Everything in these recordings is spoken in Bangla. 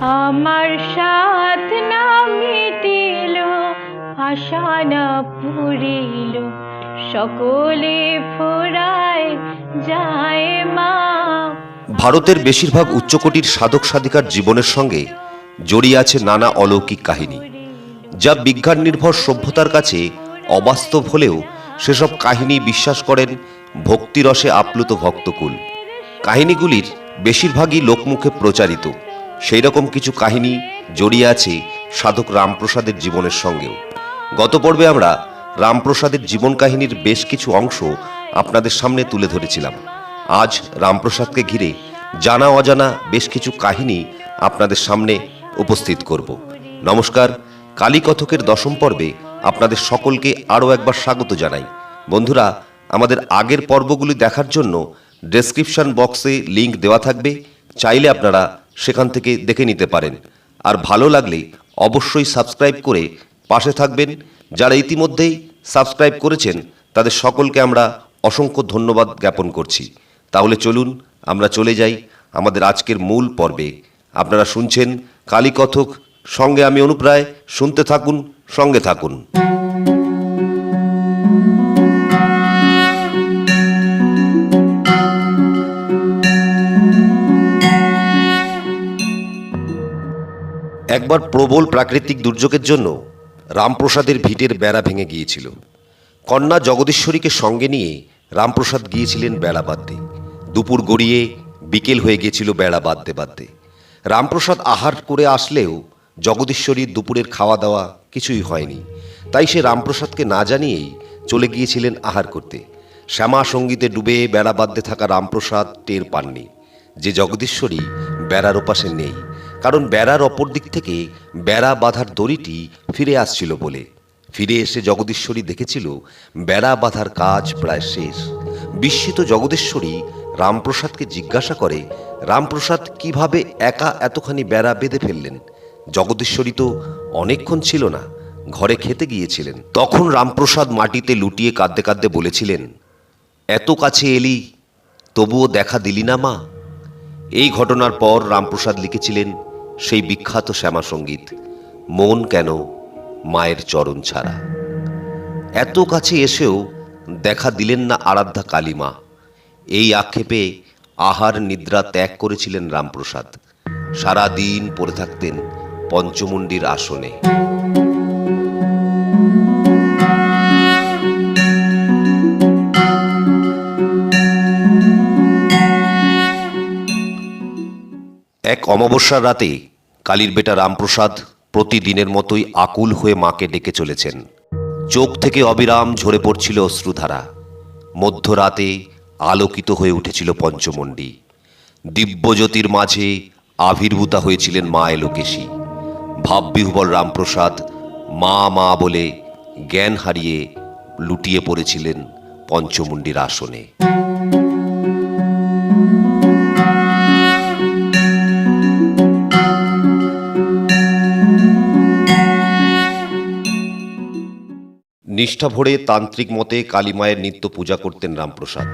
আমার সাথ না মিটিল, আশা না পুরিল, সকলে ফুরায় যায় মা। ভারতের বেশিরভাগ উচ্চকোটির সাধক সাধিকার জীবনের সঙ্গে জড়িয়ে আছে নানা অলৌকিক কাহিনী, যা বিজ্ঞান নির্ভর সভ্যতার কাছে অবাস্তব হলেও সেসব কাহিনী বিশ্বাস করেন ভক্তিরসে আপ্লুত ভক্তকুল। কাহিনীগুলির বেশিরভাগই লোকমুখে প্রচারিত। সেই রকম কিছু কাহিনী জড়িয়ে আছে সাধক রামপ্রসাদের জীবনের সঙ্গেও। গত পর্বে আমরা রামপ্রসাদের জীবন কাহিনীর বেশ কিছু অংশ আপনাদের সামনে তুলে ধরেছিলাম। আজ রামপ্রসাদকে ঘিরে জানা অজানা বেশ কিছু কাহিনী আপনাদের সামনে উপস্থিত করব। নমস্কার, কালীকথকের দশম পর্বে আপনাদের সকলকে আরও একবার স্বাগত জানাই। বন্ধুরা, আমাদের আগের পর্বগুলি দেখার জন্য ডেসক্রিপশন বক্সে লিংক দেওয়া থাকবে, চাইলে আপনারা সেখান থেকে দেখে নিতে পারেন। আর ভালো লাগলে অবশ্যই সাবস্ক্রাইব করে পাশে থাকবেন। যারা ইতিমধ্যেই সাবস্ক্রাইব করেছেন তাদের সকলকে আমরা অসংখ্য ধন্যবাদ জ্ঞাপন করছি। তাহলে চলুন আমরা চলে যাই আমাদের আজকের মূল পর্বে। আপনারা শুনছেন কালীকথক, সঙ্গে আমি অনুপ রায়। শুনতে থাকুন, সঙ্গে থাকুন। একবার প্রবল প্রাকৃতিক দুর্যোগের জন্য রামপ্রসাদের ভিটের বেড়া ভেঙে গিয়েছিল। কন্যা জগদীশ্বরীকে সঙ্গে নিয়ে রামপ্রসাদ গিয়েছিলেন বেড়া বাঁধতে। দুপুর গড়িয়ে বিকেল হয়ে গিয়েছিল বেড়া বাঁধতে বাঁধতে। রামপ্রসাদ আহার করে আসলেও জগদীশ্বরীর দুপুরের খাওয়া দাওয়া কিছুই হয়নি। তাই সে রামপ্রসাদকে না জানিয়েই চলে গিয়েছিলেন আহার করতে। শ্যামা সঙ্গীতে ডুবে বেড়া বাঁধতে থাকা রামপ্রসাদ টের পাননি যে জগদীশ্বরী বেড়ার ওপাশে নেই, কারণ বেড়ার অপর দিক থেকে বেড়া বাঁধার দড়িটি ফিরে আসছিল বলে। ফিরে এসে জগদীশ্বরী দেখেছিল বেড়া বাঁধার কাজ প্রায় শেষ। বিস্মিত জগদীশ্বরী রামপ্রসাদকে জিজ্ঞাসা করে, রামপ্রসাদ কিভাবে একা এতখানি বেড়া বেঁধে ফেললেন? জগদীশ্বরী তো অনেকক্ষণ ছিল না, ঘরে খেতে গিয়েছিলেন। তখন রামপ্রসাদ মাটিতে লুটিয়ে কাঁদতে কাঁদতে বলেছিলেন, এত কাছে এলি তবুও দেখা দিলি না মা। এই ঘটনার পর রামপ্রসাদ লিখেছিলেন সেই বিখ্যাত শ্যামা সঙ্গীত, মন কেন মায়ের চরণ ছাড়া। এত কাছে এসেও দেখা দিলেন না আরাধ্যা কালীমা। এই আক্ষেপে আহার নিদ্রা ত্যাগ করেছিলেন রামপ্রসাদ। সারা দিন পড়ে থাকতেন পঞ্চমুণ্ডির আসনে। এক অমাবস্যার রাতে কালীর বেটা রামপ্রসাদ প্রতিদিনের মতোই আকুল হয়ে মাকে ডেকে চলেছেন। চোখ থেকে অবিরাম ঝরে পড়ছিল অশ্রুধারা। মধ্যরাতে আলোকিত হয়ে উঠেছিল পঞ্চমণ্ডী। দিব্যজ্যোতির মাঝে আবির্ভূতা হয়েছিলেন মা এলোকেশী। ভাববিহ্বল রামপ্রসাদ মা মা বলে জ্ঞান হারিয়ে লুটিয়ে পড়েছিলেন পঞ্চমুণ্ডির আসনে। নিষ্ঠা ভরে তান্ত্রিক মতে কালী মায়ের নিত্য পূজা করতেন রামপ্রসাদ।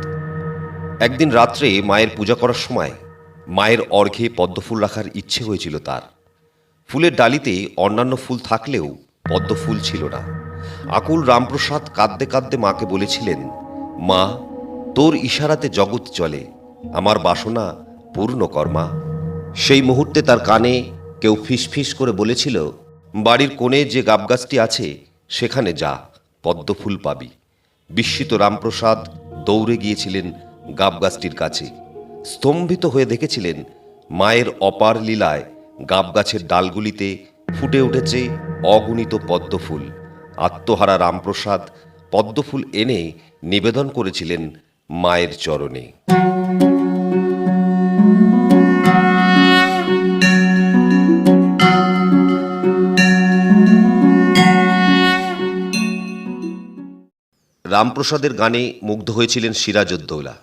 একদিন রাত্রে মায়ের পূজা করার সময় মায়ের অর্ঘ্যে পদ্মফুল রাখার ইচ্ছে হয়েছিল তার। ফুলের ডালিতে অন্যান্য ফুল থাকলেও পদ্মফুল ছিল না। আকুল রামপ্রসাদ কাঁদতে কাঁদতে মাকে বলেছিলেন, মা, তোর ইশারাতে জগৎ চলে, আমার বাসনা পূর্ণ কর মা। সেই মুহূর্তে তার কানে কেউ ফিসফিস করে বলেছিল, বাড়ির কোণে যে গাবগাছটি আছে সেখানে যা, পদ্মফুল পাবি। বিস্মিত রামপ্রসাদ দৌড়ে গিয়েছিলেন গাবগাছটির কাছে। স্তম্ভিত হয়ে দেখেছিলেন মায়ের অপার লীলায় গাবগাছের ডালগুলিতে ফুটে উঠেছে অগণিত পদ্মফুল। আত্মহারা রামপ্রসাদ পদ্মফুল এনে নিবেদন করেছিলেন মায়ের চরণে। রামপ্রসাদের গানে মুগ্ধ হয়েছিলেন সিরাজউদ্দৌলা।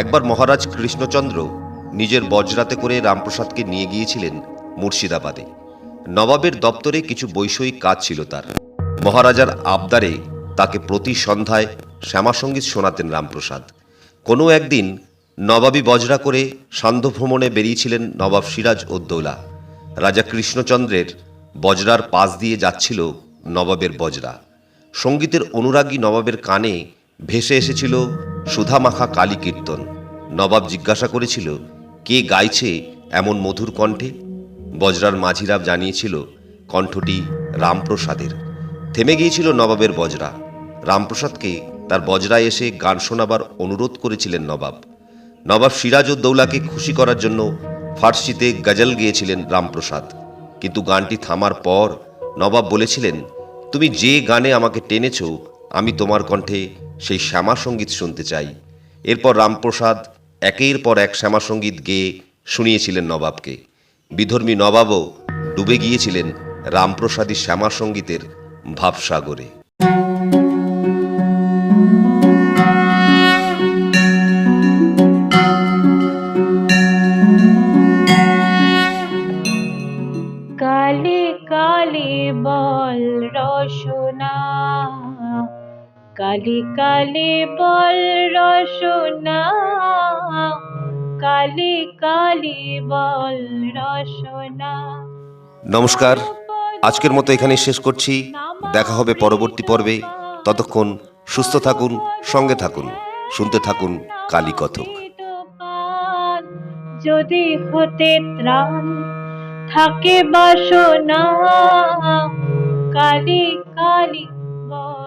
একবার মহারাজ কৃষ্ণচন্দ্র নিজের বজ্রাতে করে রামপ্রসাদকে নিয়ে গিয়েছিলেন মুর্শিদাবাদে। নবাবের দপ্তরে কিছু বৈষয়িক কাজ ছিল তার। মহারাজার আবদারে তাকে প্রতি সন্ধ্যায় শ্যামাসঙ্গীত শোনাতেন রামপ্রসাদ। কোনো একদিন নবাবী বজরা করে সান্ধ্য ভ্রমণে বেরিয়েছিলেন নবাব সিরাজউদ্দৌলা। রাজা কৃষ্ণচন্দ্রের বজরার পাশ দিয়ে যাচ্ছিল নবাবের বজরা। সঙ্গীতের অনুরাগী নবাবের কানে ভেসে এসেছিল সুধামাখা কালী কীর্তন। নবাব জিজ্ঞাসা করেছিল, কে গাইছে এমন মধুর কণ্ঠে? বজরার মাঝিরা জানিয়েছিল কণ্ঠটি রামপ্রসাদের। থেমে গিয়েছিল নবাবের বজরা। রামপ্রসাদকে তার বজরায় এসে গান শোনাবার অনুরোধ করেছিলেন নবাব। নবাব সিরাজউদ্দৌলাকে খুশি করার জন্য ফার্সিতে গজল গেয়েছিলেন রামপ্রসাদ। কিন্তু গানটি থামার পর নবাব বলেছিলেন, তুমি যে গানে আমাকে টেনেছ, আমি তোমার কণ্ঠে সেই শ্যামা সঙ্গীত শুনতে চাই। এরপর রামপ্রসাদ একের পর এক শ্যামা সঙ্গীত গেয়ে শুনিয়েছিলেন নবাবকে। বিধর্মী নবাবও ডুবে গিয়েছিলেন রামপ্রসাদী শ্যামা সঙ্গীতের ভাবসাগরে। কালে কালে বল রসনা, কালে কালে বল রসনা, কালে কালে বল রসনা। নমস্কার, আজকের মতো এখানেই শেষ করছি। দেখা হবে পরবর্তী পর্বে। ততক্ষণ সুস্থ থাকুন, সঙ্গে থাকুন, শুনতে থাকুন কালীকথক। যদি হতে ত্রাণ থাকে বাসনা, কালী কালী বল।